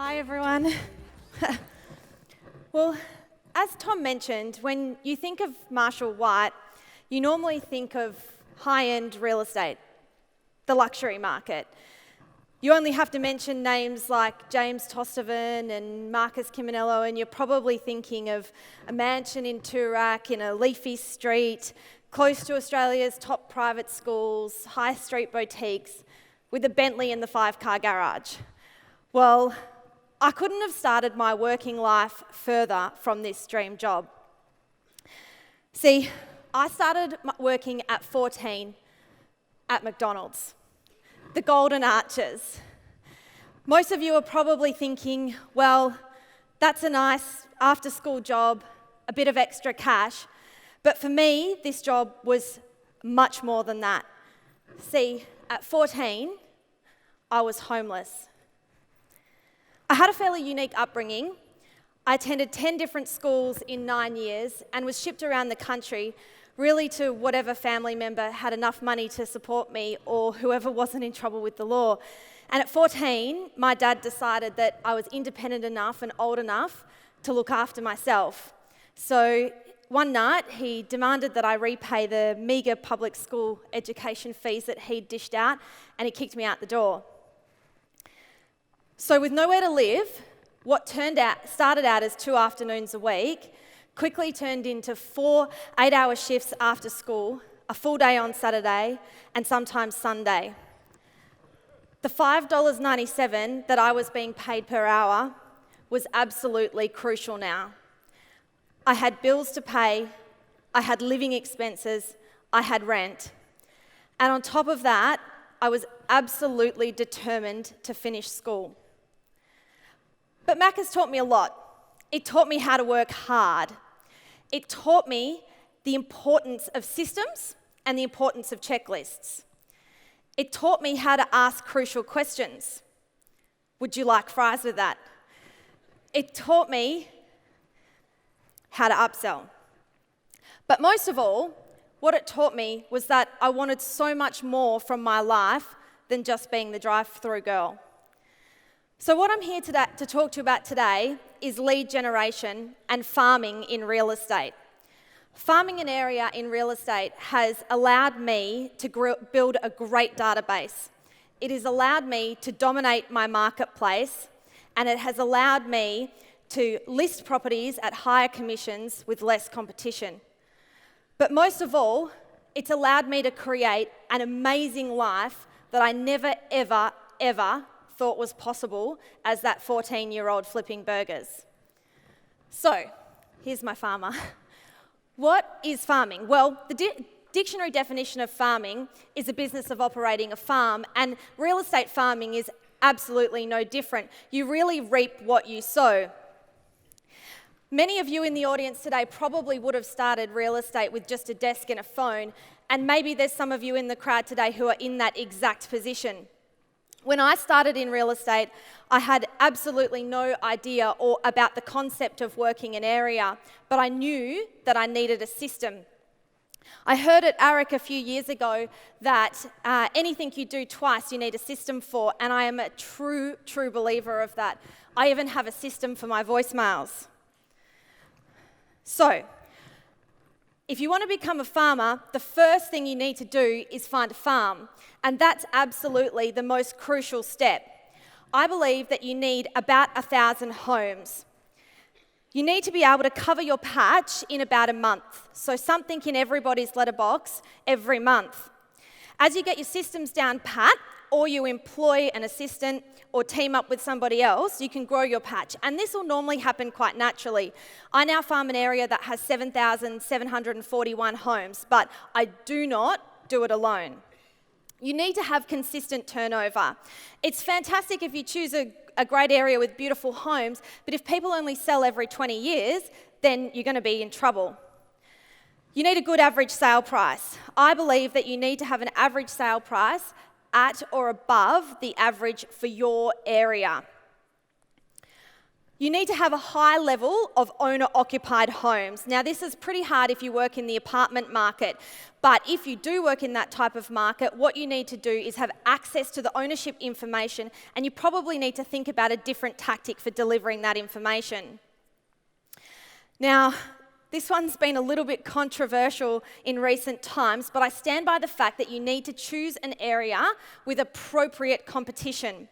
Hi, everyone. Well, as Tom mentioned, when you think of Marshall White, you normally think of high-end real estate, the luxury market. You only have to mention names like James Tostovan and Marcus Ciminello, and you're probably thinking of a mansion in Toorak in a leafy street, close to Australia's top private schools, high street boutiques, with a Bentley in the 5-car garage. Well, I couldn't have started my working life further from this dream job. See, I started working at 14 at McDonald's, the Golden Arches. Most of you are probably thinking, well, that's a nice after-school job, a bit of extra cash, but for me, this job was much more than that. See, at 14, I was homeless. I had a fairly unique upbringing. I attended 10 different schools in 9 years and was shipped around the country, really to whatever family member had enough money to support me or whoever wasn't in trouble with the law. And at 14, my dad decided that I was independent enough and old enough to look after myself. So one night, he demanded that I repay the meagre public school education fees that he'd dished out, and he kicked me out the door. So with nowhere to live, what started out as 2 afternoons a week quickly turned into 4 8-hour shifts after school, a full day on Saturday, and sometimes Sunday. The $5.97 that I was being paid per hour was absolutely crucial now. I had bills to pay, I had living expenses, I had rent. And on top of that, I was absolutely determined to finish school. But Mac has taught me a lot. It taught me how to work hard. It taught me the importance of systems and the importance of checklists. It taught me how to ask crucial questions. Would you like fries with that? It taught me how to upsell. But most of all, what it taught me was that I wanted so much more from my life than just being the drive-through girl. So what I'm here to talk to you about today is lead generation and farming in real estate. Farming an area in real estate has allowed me to build a great database. It has allowed me to dominate my marketplace, and it has allowed me to list properties at higher commissions with less competition. But most of all, it's allowed me to create an amazing life that I never, ever, ever thought was possible as that 14-year-old flipping burgers. So, here's my farmer. What is farming? Well, the dictionary definition of farming is a business of operating a farm, and real estate farming is absolutely no different. You really reap what you sow. Many of you in the audience today probably would have started real estate with just a desk and a phone, and maybe there's some of you in the crowd today who are in that exact position. When I started in real estate, I had absolutely no idea about the concept of working an area, but I knew that I needed a system. I heard at AREC a few years ago that anything you do twice, you need a system for, and I am a true believer of that. I even have a system for my voicemails. So, if you want to become a farmer, the first thing you need to do is find a farm. And that's absolutely the most crucial step. I believe that you need about 1,000 homes. You need to be able to cover your patch in about a month. So something in everybody's letterbox every month. As you get your systems down pat, or you employ an assistant or team up with somebody else, you can grow your patch. And this will normally happen quite naturally. I now farm an area that has 7,741 homes, but I do not do it alone. You need to have consistent turnover. It's fantastic if you choose a great area with beautiful homes, but if people only sell every 20 years, then you're going to be in trouble. You need a good average sale price. I believe that you need to have an average sale price at or above the average for your area. You need to have a high level of owner-occupied homes. Now, this is pretty hard if you work in the apartment market, but if you do work in that type of market, what you need to do is have access to the ownership information, and you probably need to think about a different tactic for delivering that information. Now, this one's been a little bit controversial in recent times, but I stand by the fact that you need to choose an area with appropriate competition.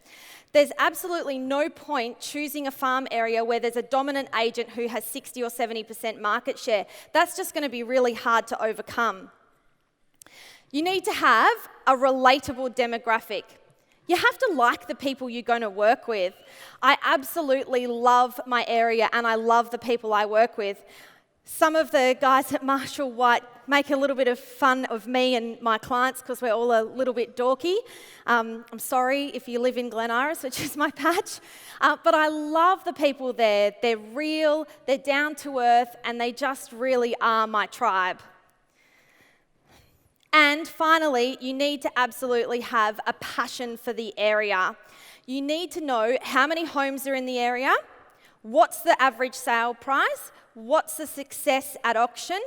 There's absolutely no point choosing a farm area where there's a dominant agent who has 60 or 70% market share. That's just going to be really hard to overcome. You need to have a relatable demographic. You have to like the people you're going to work with. I absolutely love my area and I love the people I work with. Some of the guys at Marshall White make a little bit of fun of me and my clients because we're all a little bit dorky. I'm sorry if you live in Glen Iris, which is my patch, but I love the people there. They're real, they're down to earth, and they just really are my tribe. And finally, you need to absolutely have a passion for the area. You need to know how many homes are in the area, what's the average sale price, what's the success at auction,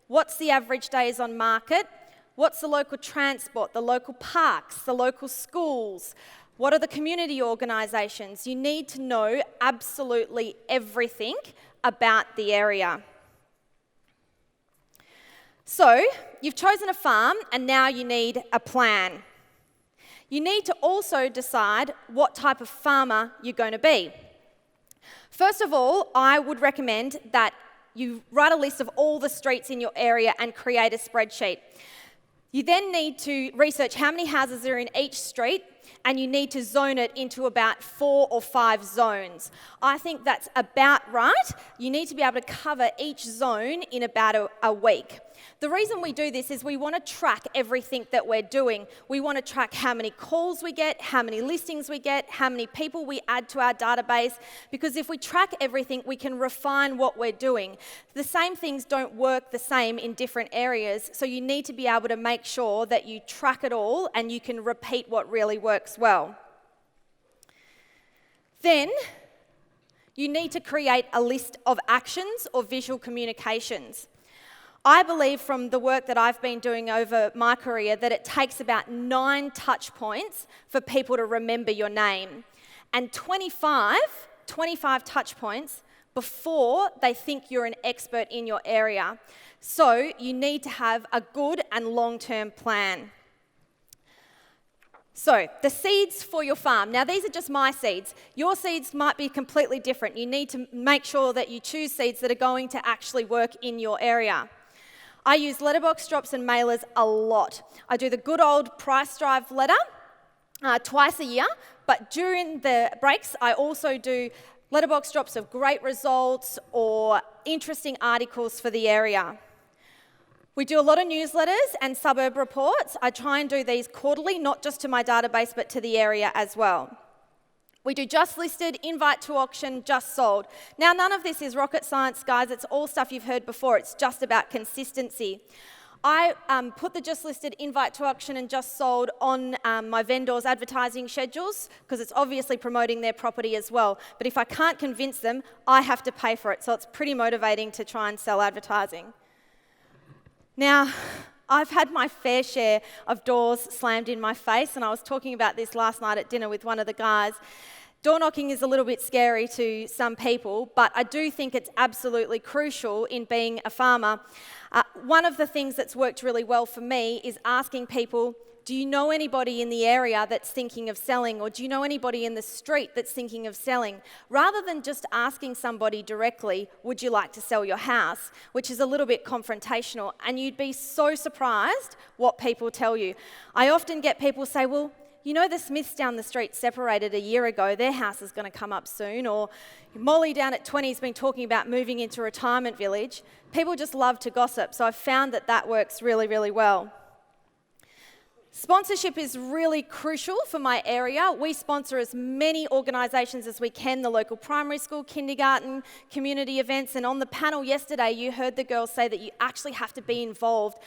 what's the average days on market, what's the local transport, the local parks, the local schools, what are the community organisations. You need to know absolutely everything about the area. So, you've chosen a farm and now you need a plan. You need to also decide what type of farmer you're going to be. First of all, I would recommend that you write a list of all the streets in your area and create a spreadsheet. You then need to research how many houses are in each street, and you need to zone it into about 4 or 5 zones. I think that's about right. You need to be able to cover each zone in about a week. The reason we do this is we want to track everything that we're doing. We want to track how many calls we get, how many listings we get, how many people we add to our database, because if we track everything, we can refine what we're doing. The same things don't work the same in different areas, so you need to be able to make sure that you track it all and you can repeat what really works well. Then, you need to create a list of actions or visual communications. I believe from the work that I've been doing over my career that it takes about 9 touch points for people to remember your name, and 25 touch points before they think you're an expert in your area. So you need to have a good and long-term plan. So, the seeds for your farm. Now, these are just my seeds. Your seeds might be completely different. You need to make sure that you choose seeds that are going to actually work in your area. I use letterbox drops and mailers a lot. I do the good old price drive letter twice a year, but during the breaks, I also do letterbox drops of great results or interesting articles for the area. We do a lot of newsletters and suburb reports. I try and do these quarterly, not just to my database, but to the area as well. We do just listed, invite to auction, just sold. Now, none of this is rocket science, guys. It's all stuff you've heard before. It's just about consistency. I put the just listed, invite to auction and just sold on my vendors' advertising schedules because it's obviously promoting their property as well. But if I can't convince them, I have to pay for it. So it's pretty motivating to try and sell advertising. Now, I've had my fair share of doors slammed in my face, and I was talking about this last night at dinner with one of the guys. Door knocking is a little bit scary to some people, but I do think it's absolutely crucial in being a farmer. One of the things that's worked really well for me is asking people, do you know anybody in the area that's thinking of selling, or do you know anybody in the street that's thinking of selling? Rather than just asking somebody directly, would you like to sell your house, which is a little bit confrontational, and you'd be so surprised what people tell you. I often get people say, well, you know the Smiths down the street separated a year ago, their house is going to come up soon, or Molly down at 20 has been talking about moving into a retirement village. People just love to gossip, so I've found that that works really, really well. Sponsorship is really crucial for my area. We sponsor as many organisations as we can, the local primary school, kindergarten, community events, and on the panel yesterday you heard the girls say that you actually have to be involved.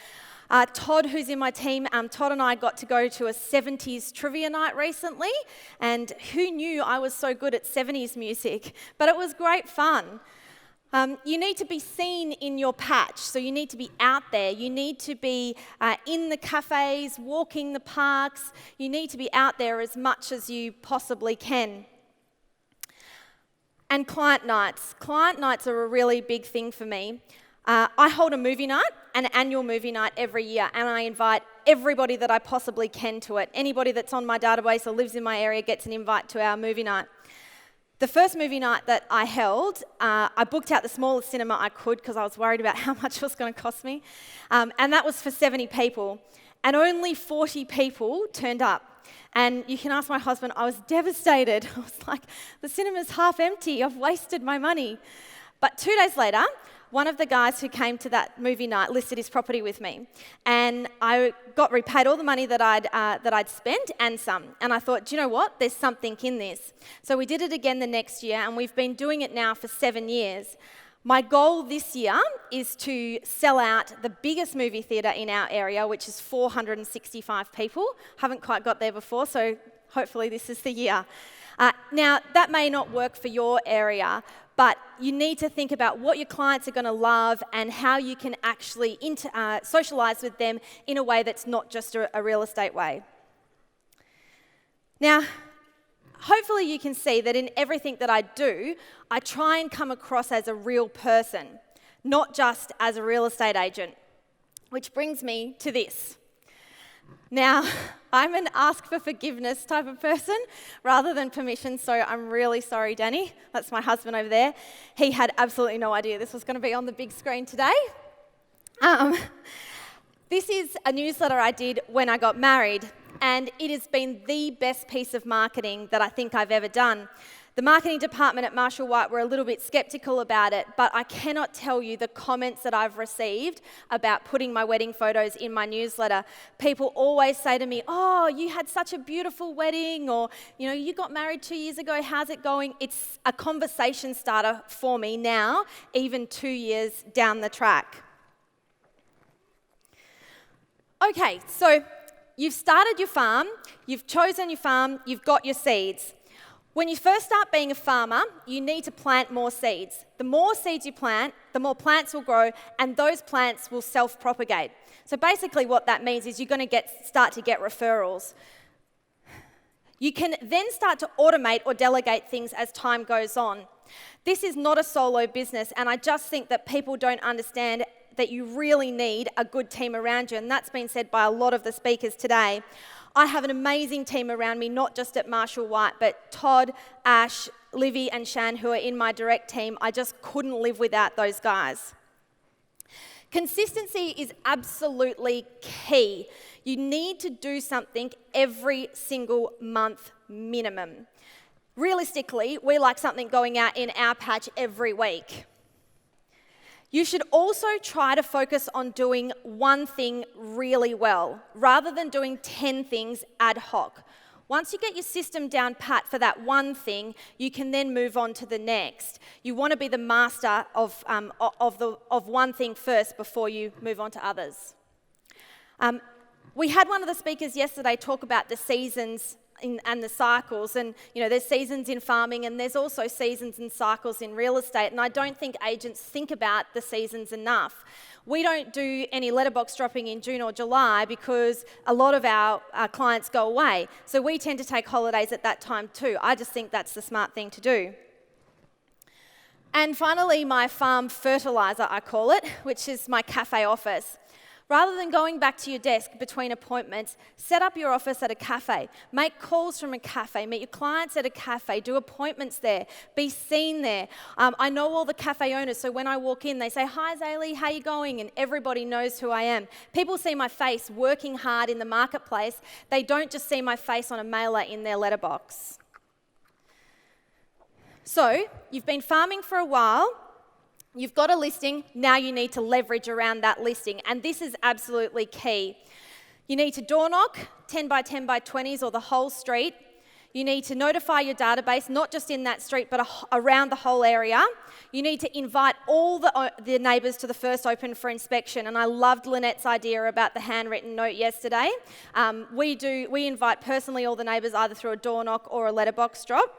Todd, who's in my team, Todd and I got to go to a 70s trivia night recently, and who knew I was so good at 70s music? But it was great fun. You need to be seen in your patch, so you need to be out there. You need to be in the cafes, walking the parks. You need to be out there as much as you possibly can. And client nights. Client nights are a really big thing for me. I hold a movie night, an annual movie night every year, and I invite everybody that I possibly can to it. Anybody that's on my database or lives in my area gets an invite to our movie night. The first movie night that I held, I booked out the smallest cinema I could because I was worried about how much it was going to cost me, and that was for 70 people, and only 40 people turned up. And you can ask my husband, I was devastated. I was like, the cinema's half empty, I've wasted my money. But 2 days later, one of the guys who came to that movie night listed his property with me, and I got repaid all the money that I'd spent and some. And I thought, do you know what? There's something in this. So we did it again the next year, and we've been doing it now for 7 years. My goal this year is to sell out the biggest movie theatre in our area, which is 465 people. Haven't quite got there before, so hopefully this is the year. Now, that may not work for your area, but you need to think about what your clients are going to love and how you can actually socialise with them in a way that's not just a real estate way. Now, hopefully you can see that in everything that I do, I try and come across as a real person, not just as a real estate agent, which brings me to this. Now, I'm an ask for forgiveness type of person rather than permission, so I'm really sorry, Danny. That's my husband over there. He had absolutely no idea this was going to be on the big screen today. This is a newsletter I did when I got married, and it has been the best piece of marketing that I think I've ever done. The marketing department at Marshall White were a little bit skeptical about it, but I cannot tell you the comments that I've received about putting my wedding photos in my newsletter. People always say to me, oh, you had such a beautiful wedding, or, you know, you got married 2 years ago, how's it going? It's a conversation starter for me now, even 2 years down the track. Okay, so you've started your farm, you've chosen your farm, you've got your seeds. When you first start being a farmer, you need to plant more seeds. The more seeds you plant, the more plants will grow, and those plants will self-propagate. So basically what that means is you're going to start to get referrals. You can then start to automate or delegate things as time goes on. This is not a solo business, and I just think that people don't understand that you really need a good team around you, and that's been said by a lot of the speakers today. I have an amazing team around me, not just at Marshall White, but Todd, Ash, Livy and Shan, who are in my direct team. I just couldn't live without those guys. Consistency is absolutely key. You need to do something every single month minimum. Realistically, we like something going out in our patch every week. You should also try to focus on doing one thing really well, rather than doing 10 things ad hoc. Once you get your system down pat for that one thing, you can then move on to the next. You want to be the master of one thing first before you move on to others. We had one of the speakers yesterday talk about the seasons and the cycles, and there's seasons in farming and there's also seasons and cycles in real estate, and I don't think agents think about the seasons enough. We don't do any letterbox dropping in June or July because a lot of our clients go away, so we tend to take holidays at that time too. I just think that's the smart thing to do. And finally, my farm fertilizer, I call it, which is my cafe office. Rather than going back to your desk between appointments, set up your office at a cafe. Make calls from a cafe. Meet your clients at a cafe. Do appointments there. Be seen there. I know all the cafe owners, so when I walk in, they say, "Hi, Zali, how you going?" And everybody knows who I am. People see my face working hard in the marketplace. They don't just see my face on a mailer in their letterbox. So, you've been farming for a while. You've got a listing, now you need to leverage around that listing, and this is absolutely key. You need to door knock 10 by 10 by 20s or the whole street. You need to notify your database, not just in that street, but around the whole area. You need to invite all the neighbours to the first open for inspection. And I loved Lynette's idea about the handwritten note yesterday. We invite personally all the neighbours either through a door knock or a letterbox drop.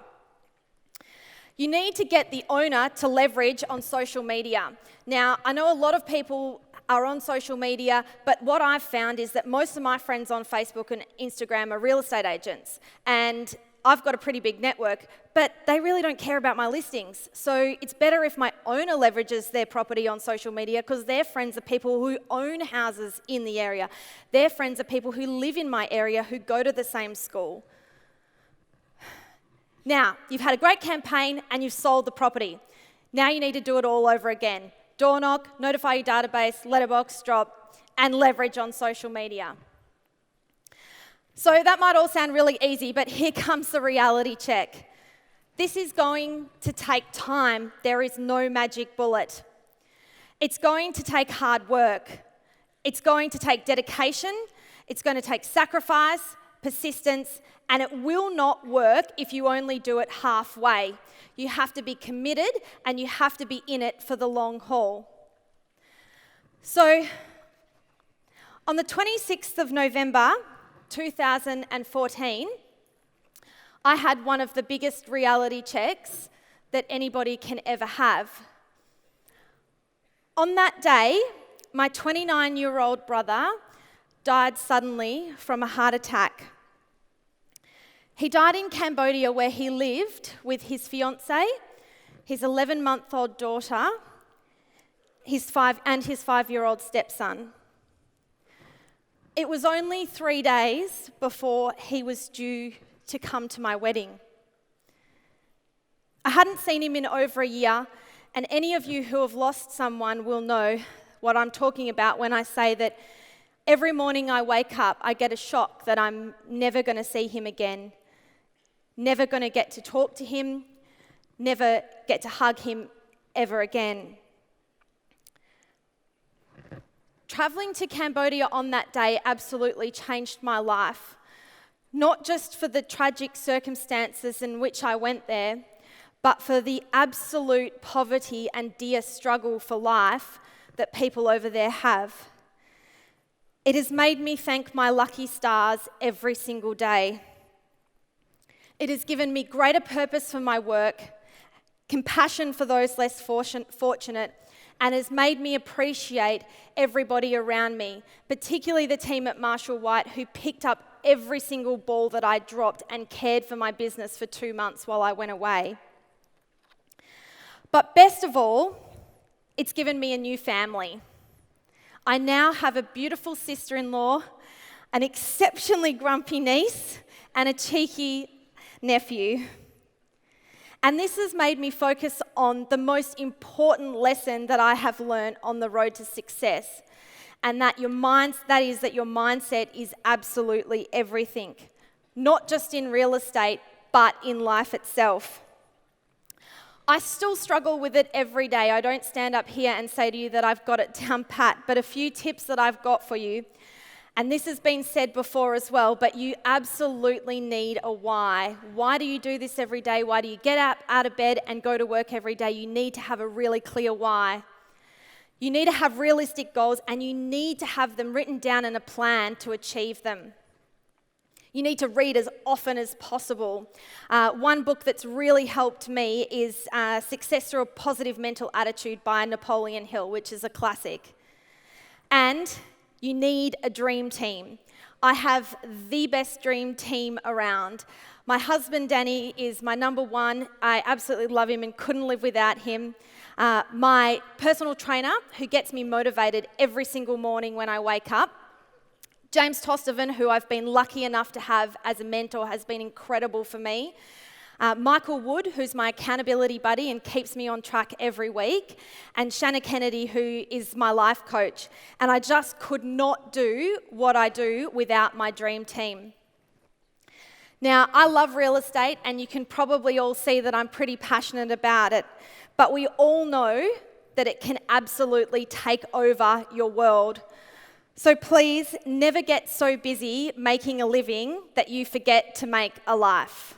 You need to get the owner to leverage on social media. Now, I know a lot of people are on social media, but what I've found is that most of my friends on Facebook and Instagram are real estate agents, and I've got a pretty big network, but they really don't care about my listings. So it's better if my owner leverages their property on social media, because their friends are people who own houses in the area. Their friends are people who live in my area, who go to the same school. Now, you've had a great campaign and you've sold the property. Now you need to do it all over again. Door knock, notify your database, letterbox drop, and leverage on social media. So that might all sound really easy, but here comes the reality check. This is going to take time. There is no magic bullet. It's going to take hard work. It's going to take dedication. It's going to take sacrifice, persistence, and it will not work if you only do it halfway. You have to be committed and you have to be in it for the long haul. So, on the 26th of November, 2014, I had one of the biggest reality checks that anybody can ever have. On that day, my 29-year-old brother died suddenly from a heart attack. He died in Cambodia, where he lived with his fiancée, his 11-month-old daughter, his 5-year-old stepson. It was only 3 days before he was due to come to my wedding. I hadn't seen him in over a year, and any of you who have lost someone will know what I'm talking about when I say that every morning I wake up, I get a shock that I'm never going to see him again. Never going to get to talk to him, never get to hug him ever again. Traveling to Cambodia on that day absolutely changed my life, not just for the tragic circumstances in which I went there, but for the absolute poverty and dire struggle for life that people over there have. It has made me thank my lucky stars every single day. It has given me greater purpose for my work, compassion for those less fortunate, and has made me appreciate everybody around me, particularly the team at Marshall White, who picked up every single ball that I dropped and cared for my business for 2 months while I went away. But best of all, it's given me a new family. I now have a beautiful sister-in-law, an exceptionally grumpy niece, and a cheeky nephew. And this has made me focus on the most important lesson that I have learned on the road to success, and that your mindset is absolutely everything, not just in real estate, but in life itself. I still struggle with it every day. I don't stand up here and say to you that I've got it down pat, but a few tips that I've got for you. And this has been said before as well, but you absolutely need a why. Why do you do this every day? Why do you get out of bed and go to work every day? You need to have a really clear why. You need to have realistic goals, and you need to have them written down in a plan to achieve them. You need to read as often as possible. One book that's really helped me is Success Through a Positive Mental Attitude by Napoleon Hill, which is a classic. And you need a dream team. I have the best dream team around. My husband, Danny, is my number one. I absolutely love him and couldn't live without him. My personal trainer, who gets me motivated every single morning when I wake up. James Tostovan, who I've been lucky enough to have as a mentor, has been incredible for me. Michael Wood, who's my accountability buddy and keeps me on track every week, and Shanna Kennedy, who is my life coach. And I just could not do what I do without my dream team. Now, I love real estate, and you can probably all see that I'm pretty passionate about it, but we all know that it can absolutely take over your world. So please, never get so busy making a living that you forget to make a life.